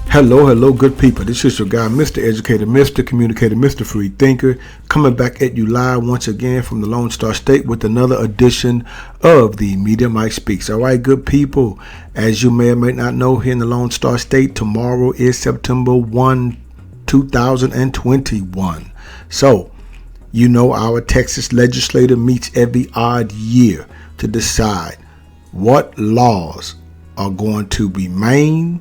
Hello, good people. This is your guy, Mr. Educator, Mr. Communicator, Mr. Free Thinker, coming back at you live once again from the Lone Star State with another edition of the Media Mike Speaks. All right, good people. As you may or may not know, here in the Lone Star State, tomorrow is September 1, 2021. So, you know our Texas legislature meets every odd year to decide what laws are going to remain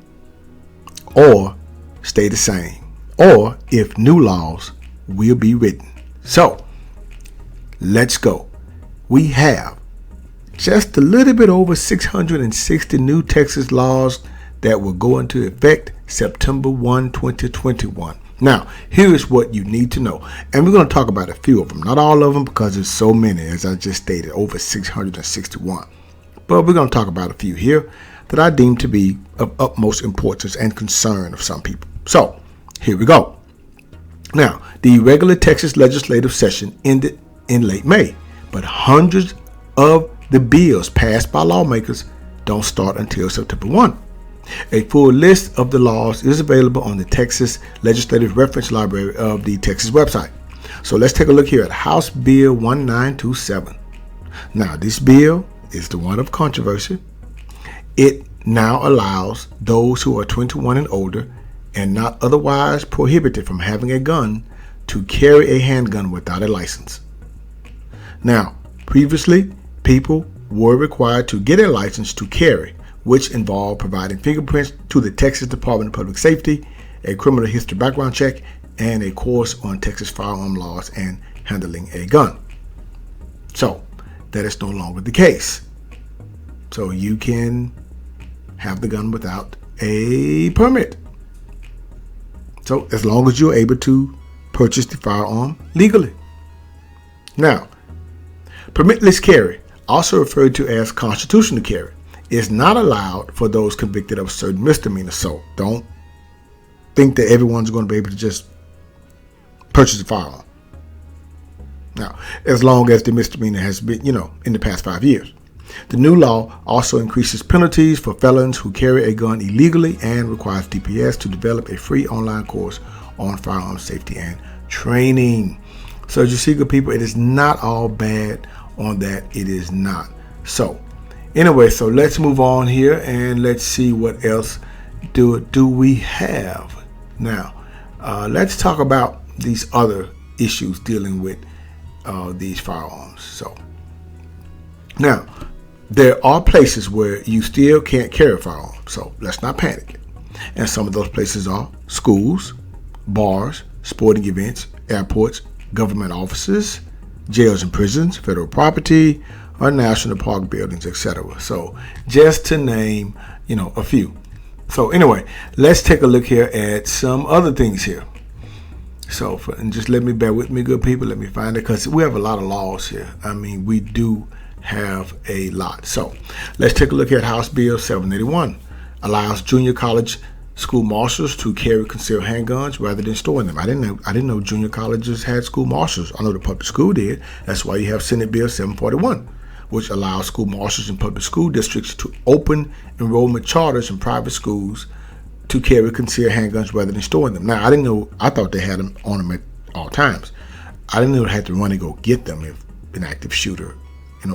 or stay the same, or if new laws will be written. So, let's go. We have just a little bit over 660 new Texas laws that will go into effect September 1, 2021. Now, here's what you need to know. And we're going to talk about a few of them. Not all of them because there's so many, as I just stated, over 661. But we're going to talk about a few here that I deem to be of utmost importance and concern of some people. So, here we go. Now, the regular Texas legislative session ended in late May, but hundreds of the bills passed by lawmakers don't start until September 1. A full list of the laws is available on the Texas Legislative Reference Library of the Texas website. So let's take a look here at House Bill 1927. Now, this bill is the one of controversy. It now allows those who are 21 and older and not otherwise prohibited from having a gun to carry a handgun without a license. Now, previously, people were required to get a license to carry, which involved providing fingerprints to the Texas Department of Public Safety, a criminal history background check, and a course on Texas firearm laws and handling a gun. So, that is no longer the case. So you can have the gun without a permit. So as long as you're able to purchase the firearm legally. Now, permitless carry, also referred to as constitutional carry, is not allowed for those convicted of certain misdemeanors. So don't think that everyone's going to be able to just purchase a firearm. Now, as long as the misdemeanor has been, in the past 5 years. The new law also increases penalties for felons who carry a gun illegally and requires DPS to develop a free online course on firearm safety and training. So as you see, good people, it is not all bad on that. It is not. So anyway, so let's move on here and let's see what else do we have. Now, let's talk about these other issues dealing with these firearms. So now, there are places where you still can't carry a firearm, so let's not panic. And some of those places are schools, bars, sporting events, airports, government offices, jails and prisons, federal property, or national park buildings, etc. So just to name, a few. So anyway, let's take a look here at some other things here. So, and just bear with me, good people. Let me find it, because we have a lot of laws here. I mean, we do have a lot. So let's take a look at House Bill 781. Allows junior college school marshals to carry concealed handguns rather than storing them. I didn't know junior colleges had school marshals. I know the public school did. That's why you have Senate Bill 741, which allows school marshals in public school districts to open enrollment charters in private schools to carry concealed handguns rather than storing them. Now, I thought they had them on them at all times. I didn't know they had to run and go get them if an active shooter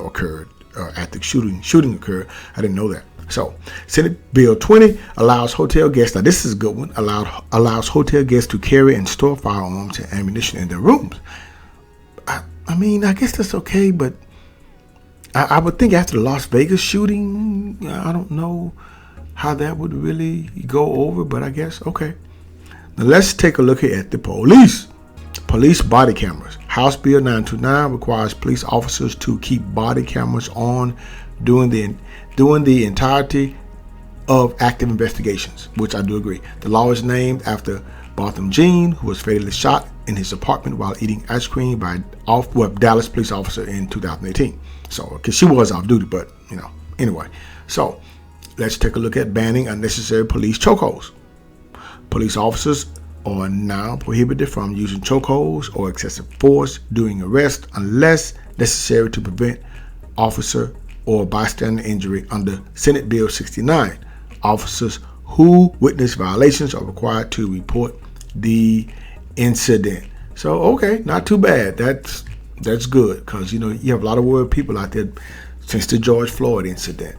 occurred, or active shooting occurred. I didn't know that. So, Senate Bill 20 allows hotel guests, now this is a good one, allows hotel guests to carry and store firearms and ammunition in their rooms. I mean, I guess that's okay, but I would think after the Las Vegas shooting, I don't know how that would really go over, but I guess, okay. Now, let's take a look at the police. Police body cameras. House Bill 929 requires police officers to keep body cameras on during the entirety of active investigations, which I do agree. The law is named after Botham Jean, who was fatally shot in his apartment while eating ice cream by Dallas police officer in 2018. So, because she was off duty, but anyway. So, let's take a look at banning unnecessary police chokeholds. Police officers are now prohibited from using chokeholds or excessive force during arrest unless necessary to prevent officer or bystander injury under Senate Bill 69. Officers who witnessed violations are required to report the incident. So, okay, not too bad. That's good, because, you have a lot of worried people out there since the George Floyd incident.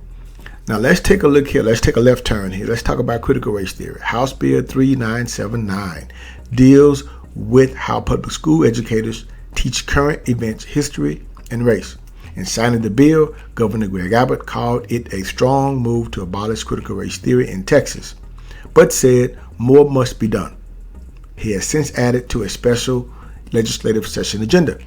Now, let's take a look here. Let's take a left turn here. Let's talk about critical race theory. House Bill 3979 deals with how public school educators teach current events, history, and race. In signing the bill, Governor Greg Abbott called it a strong move to abolish critical race theory in Texas, but said more must be done. He has since added to a special legislative session agenda.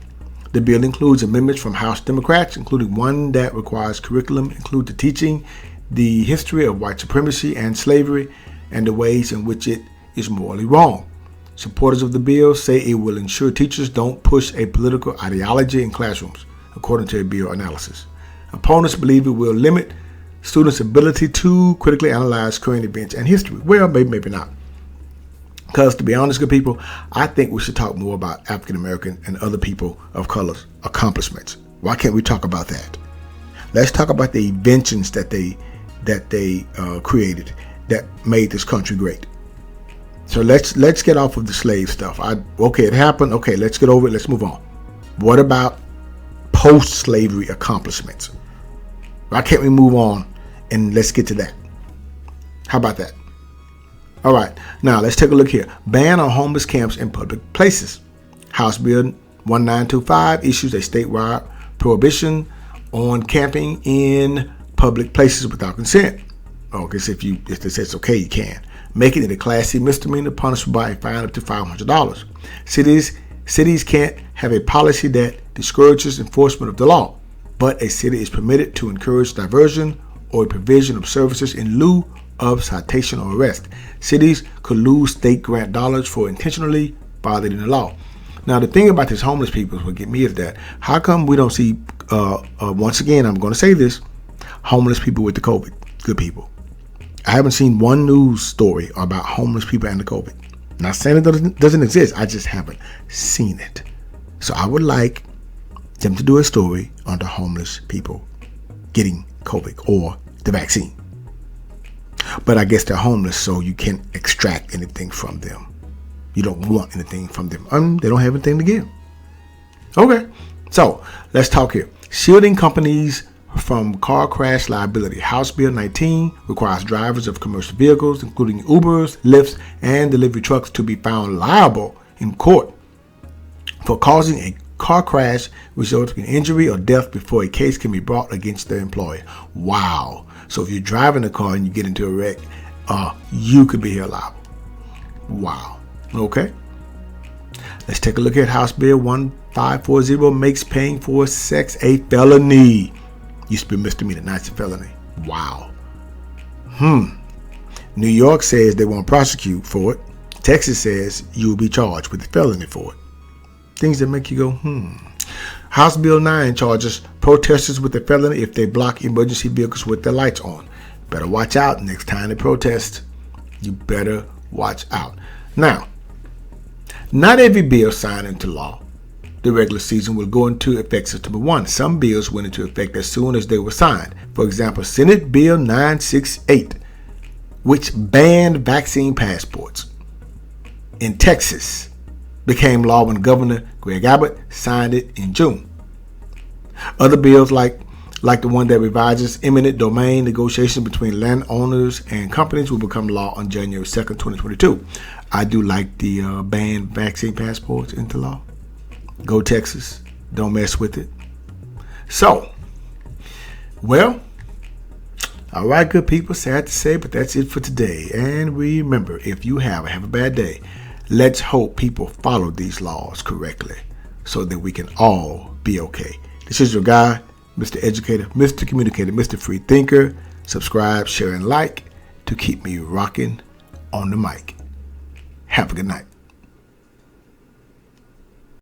The bill includes amendments from House Democrats, including one that requires curriculum include the teaching the history of white supremacy and slavery and the ways in which it is morally wrong. Supporters of the bill say it will ensure teachers don't push a political ideology in classrooms, according to a bill analysis. Opponents believe it will limit students' ability to critically analyze current events and history. Well, maybe not. Because, to be honest, good people, I think we should talk more about African American and other people of color's accomplishments. Why can't we talk about that? Let's talk about the inventions that they created that made this country great. So let's get off of the slave stuff. Okay, it happened. Okay, let's get over it. Let's move on. What about post-slavery accomplishments? Why can't we move on and let's get to that? How about that? All right, now let's take a look here. Ban on homeless camps in public places. House Bill 1925 issues a statewide prohibition on camping in public places without consent. Okay, so if they say it's okay, you can. Making it a Class C misdemeanor punishable by a fine up to $500. Cities can't have a policy that discourages enforcement of the law, but a city is permitted to encourage diversion or a provision of services in lieu of citation or arrest. Cities could lose state grant dollars for intentionally violating the law. Now, the thing about these homeless people, what get me is that how come we don't see, once again, I'm going to say this, homeless people with the COVID, good people. I haven't seen one news story about homeless people and the COVID. Not saying it doesn't exist, I just haven't seen it. So I would like them to do a story on the homeless people getting COVID or the vaccine. But I guess they're homeless, so you can't extract anything from them. You don't want anything from them. They don't have anything to give. Okay, so let's talk here. Shielding companies from car crash liability. House Bill 19 requires drivers of commercial vehicles, including Ubers, Lyfts, and delivery trucks, to be found liable in court for causing a car crash resulting in injury or death before a case can be brought against their employer. Wow. So if you're driving a car and you get into a wreck, you could be held liable. Wow. Okay. Let's take a look at House Bill 1540 makes paying for sex a felony. Used to be misdemeanor, now it's a felony. Wow. New York says they won't prosecute for it. Texas says you will be charged with a felony for it. Things that make you go, House Bill 9 charges protesters with a felony if they block emergency vehicles with their lights on. Better watch out next time they protest. You better watch out. Now, not every bill signed into law the regular season will go into effect September 1. Some bills went into effect as soon as they were signed. For example, Senate Bill 968, which banned vaccine passports in Texas, became law when Governor Greg Abbott signed it in June. Other bills like the one that revises eminent domain negotiations between landowners and companies will become law on January 2nd, 2022. I do like the ban vaccine passports into law. Go Texas. Don't mess with it. So, well, all right, good people. Sad to say, but that's it for today. And remember, if you have a bad day, let's hope people follow these laws correctly so that we can all be okay. This is your guy, Mr. Educator, Mr. Communicator, Mr. Free Thinker. Subscribe, share, and like to keep me rocking on the mic. Have a good night.